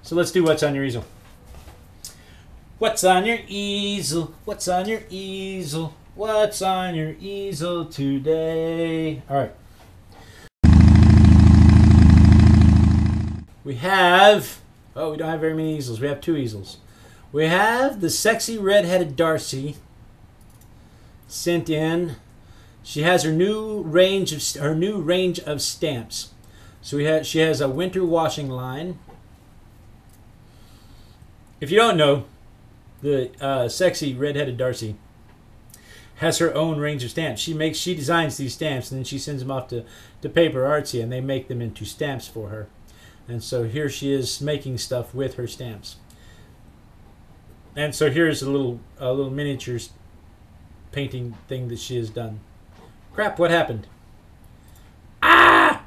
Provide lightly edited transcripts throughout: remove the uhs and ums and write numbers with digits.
So let's do what's on your easel. What's on your easel? What's on your easel? What's on your easel today? All right. We have, oh, we don't have very many easels. We have 2 easels. We have the sexy redheaded Darcy sent in. She has her new range of stamps. So she has a winter washing line. If you don't know, the sexy redheaded Darcy has her own range of stamps. She designs these stamps and then she sends them off to Paper Artsy and they make them into stamps for her. And so here she is making stuff with her stamps. And so here's a little miniature painting thing that she has done. Crap, what happened? Ah!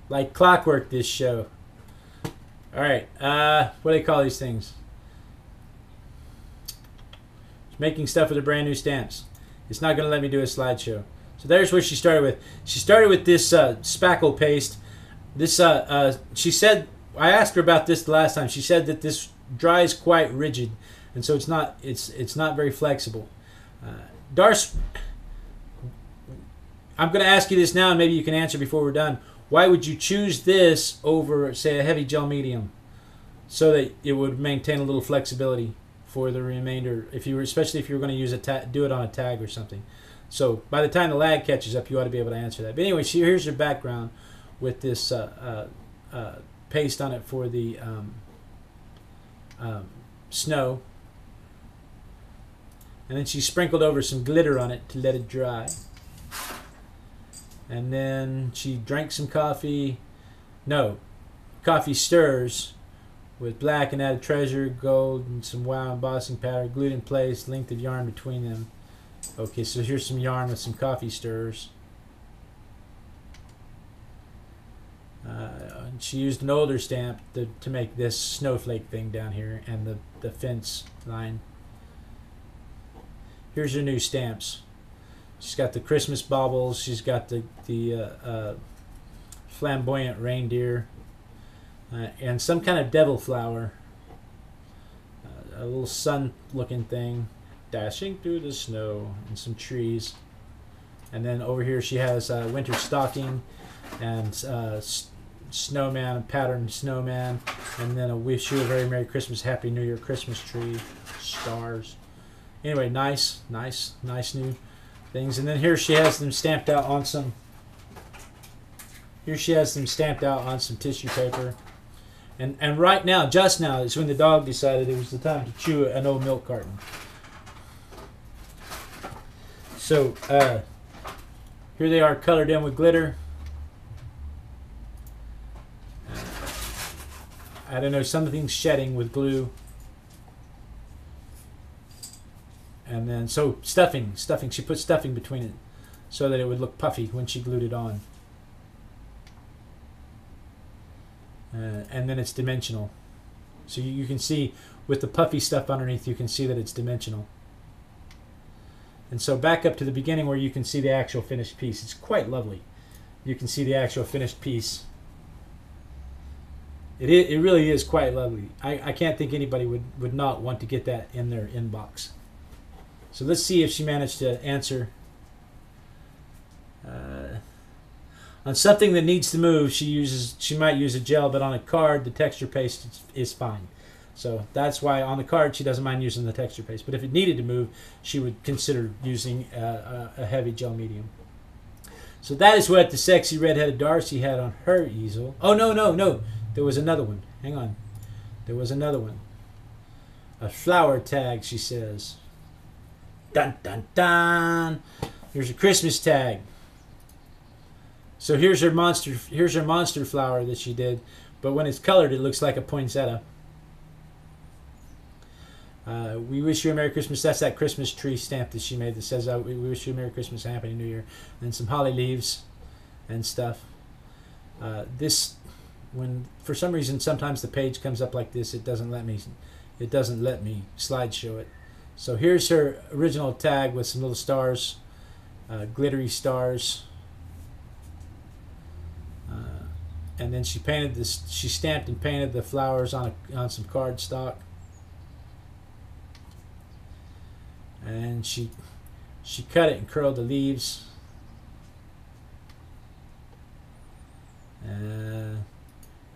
Like clockwork, this show. Alright, what do they call these things? She's making stuff with her brand new stamps. It's not going to let me do a slideshow. So there's what she started with. She started with this spackle paste. This, she said, I asked her about this the last time. She said that this dries quite rigid, and so it's not very flexible. Darcy, I'm going to ask you this now, and maybe you can answer before we're done. Why would you choose this over, say, a heavy gel medium, so that it would maintain a little flexibility for the remainder, especially if you were going to use do it on a tag or something? So by the time the lag catches up, you ought to be able to answer that. But anyway, here's your background with this paste on it for the snow. And then she sprinkled over some glitter on it to let it dry. And then she drank some coffee. No, coffee stirs with black and added treasure, gold, and some wow embossing powder, glued in place, length of yarn between them. Okay, so here's some yarn with some coffee stirs. She used an older stamp to make this snowflake thing down here and the fence line. Here's her new stamps. She's got the Christmas baubles. She's got the flamboyant reindeer and some kind of devil flower. A little sun-looking thing dashing through the snow and some trees. And then over here she has a winter stocking and snowman, a patterned snowman, and then a wish you a very Merry Christmas, Happy New Year Christmas tree, stars. Anyway, nice new things. And then here she has them stamped out on some. Here she has them stamped out on some tissue paper. And right now, just now, is when the dog decided it was the time to chew an old milk carton. So here they are, colored in with glitter. I don't know, something's shedding with glue. And then, so stuffing. She put stuffing between it so that it would look puffy when she glued it on. And then it's dimensional. So you can see with the puffy stuff underneath, you can see that it's dimensional. And so back up to the beginning where you can see the actual finished piece. It's quite lovely. You can see the actual finished piece. It really is quite lovely. I can't think anybody would not want to get that in their inbox. So let's see if she managed to answer. On something that needs to move, she might use a gel, but on a card, the texture paste is fine. So that's why on the card she doesn't mind using the texture paste. But if it needed to move, she would consider using a heavy gel medium. So that is what the sexy redheaded Darcy had on her easel. Oh, no. There was another one. Hang on. There was another one. A flower tag, she says. Dun, dun, dun. Here's a Christmas tag. So here's her monster flower that she did. But when it's colored, it looks like a poinsettia. We wish you a Merry Christmas. That's that Christmas tree stamp that she made that says, we wish you a Merry Christmas and Happy New Year. And some holly leaves and stuff. When for some reason sometimes the page comes up like this, it doesn't let me slideshow it. So here's her original tag with some little stars, glittery stars. and then she painted this. She stamped and painted the flowers on some cardstock, and she cut it and curled the leaves.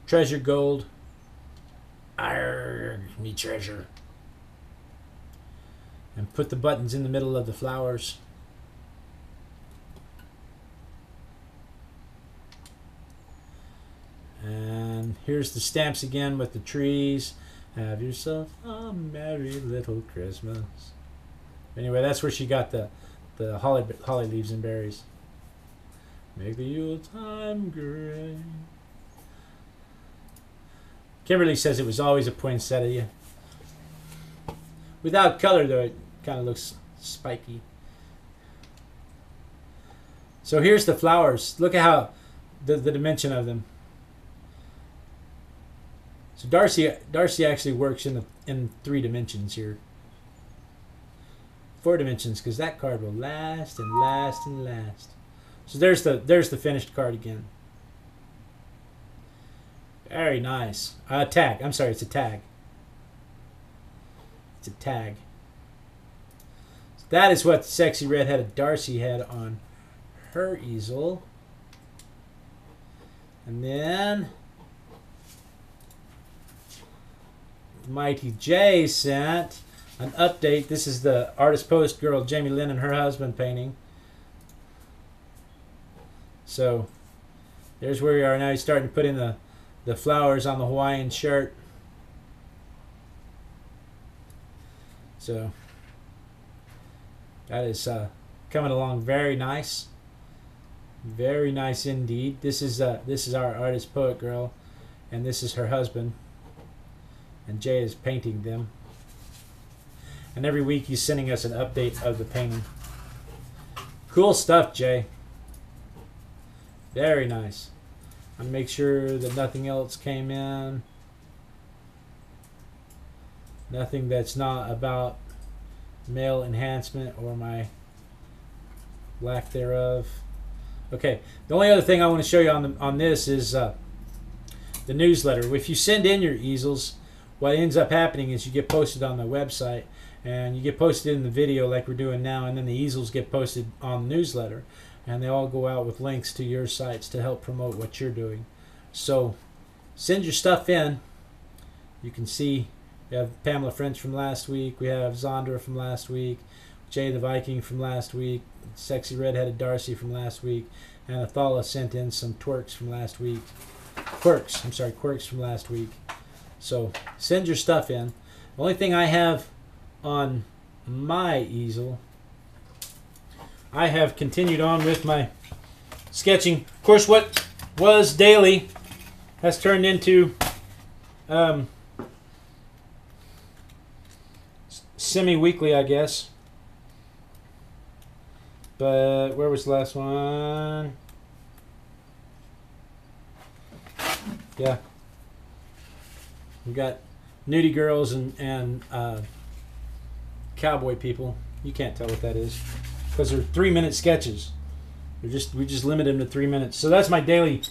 Treasure gold. Arr, me treasure. And put the buttons in the middle of the flowers. And here's the stamps again with the trees. Have yourself a merry little Christmas. Anyway, that's where she got the holly leaves and berries. Make the Yuletime great. Kimberly says it was always a poinsettia. Without color, though, it kind of looks spiky. So here's the flowers. Look at how the dimension of them. So Darcy actually works in 3 dimensions here. 4 dimensions, because that card will last and last and last. So there's the finished card again. Very nice. Tag. I'm sorry, it's a tag. It's a tag. So that is what sexy redheaded Darcy had on her easel. And then Mighty J sent an update. This is the artist post girl Jamie Lynn and her husband painting. So there's where we are now. He's starting to put in the flowers on the Hawaiian shirt. So that is coming along very nice. Very nice indeed. This is our artist poet girl, and this is her husband. And Jay is painting them. And every week he's sending us an update of the painting. Cool stuff, Jay. Very nice. I'll make sure that nothing else came in. Nothing that's not about male enhancement or my lack thereof. Okay, the only other thing I want to show you on this is the newsletter. If you send in your easels, what ends up happening is you get posted on the website, and you get posted in the video like we're doing now, and then the easels get posted on the newsletter, and they all go out with links to your sites to help promote what you're doing. So send your stuff in. You can see we have Pamela French from last week, we have Zondra from last week, Jay the Viking from last week, Sexy Redheaded Darcy from last week, and Athala sent in some quirks from last week. Quirks from last week. So send your stuff in. The only thing I have on my easel, I have continued on with my sketching. Of course, what was daily has turned into semi-weekly, I guess. But where was the last one? Yeah. We've got nudie girls and cowboy people. You can't tell what that is because they're 3-minute sketches. We just limit them to 3 minutes. So that's my daily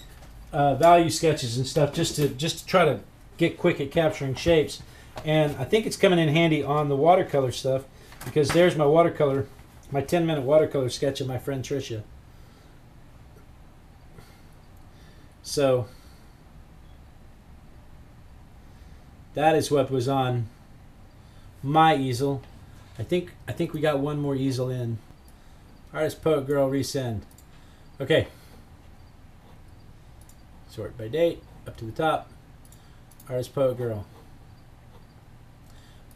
value sketches and stuff, just to try to get quick at capturing shapes. And I think it's coming in handy on the watercolor stuff, because there's my watercolor, my 10-minute watercolor sketch of my friend Tricia. So that is what was on my easel. I think we got one more easel in. Artist Poet Girl resend. Okay. Sort by date up to the top. Artist Poet Girl.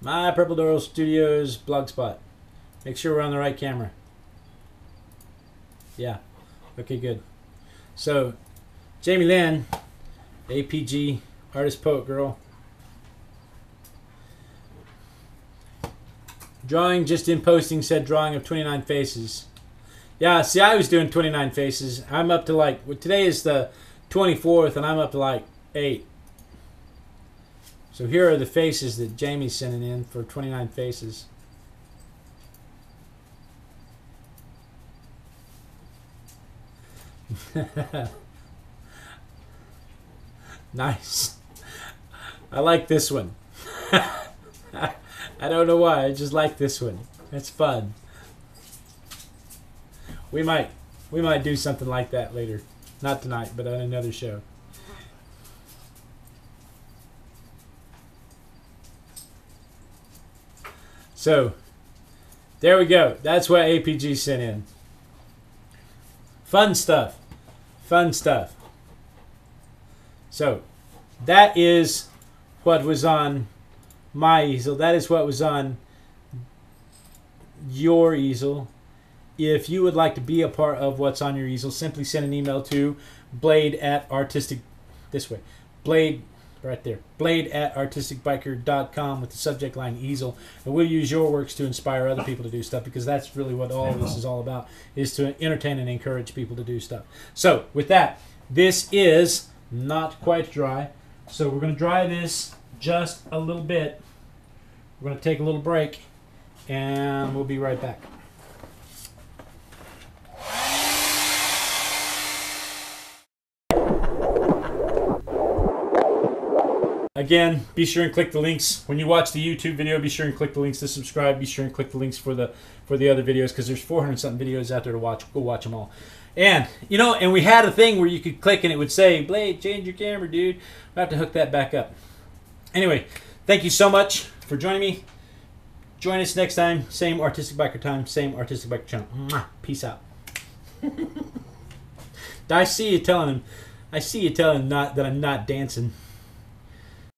My Purple Doral Studios blogspot. Make sure we're on the right camera. Yeah. Okay, good. So Jamie Lynn, APG, Artist Poet Girl. Drawing just in posting said drawing of 29 faces. Yeah, see, I was doing 29 faces. I'm up to like, well, today is the 24th, and I'm up to like 8. So here are the faces that Jamie's sending in for 29 faces. Nice. I like this one. I don't know why. I just like this one. It's fun. We might do something like that later. Not tonight, but on another show. So, there we go. That's what APG sent in. Fun stuff. Fun stuff. So, that is what was on my easel. That is what was on your easel. If you would like to be a part of what's on your easel, simply send an email to blade@artisticbiker.com with the subject line easel, and we'll use your works to inspire other people to do stuff, because that's really what all of this is all about, is to entertain and encourage people to do stuff. So with that, this is not quite dry, so we're going to dry this just a little bit. We're going to take a little break, and we'll be right back. Again, be sure and click the links. When you watch the YouTube video, be sure and click the links to subscribe. Be sure and click the links for the other videos, because there's 400-something videos out there to watch. Go watch them all. And, you know, and we had a thing where you could click and it would say, Blade, change your camera, dude. We'll have to hook that back up. Anyway, thank you so much for joining me. Join us next time. Same Artistic Biker time, same Artistic Biker channel. Mwah. Peace out. I see you telling him that I'm not dancing.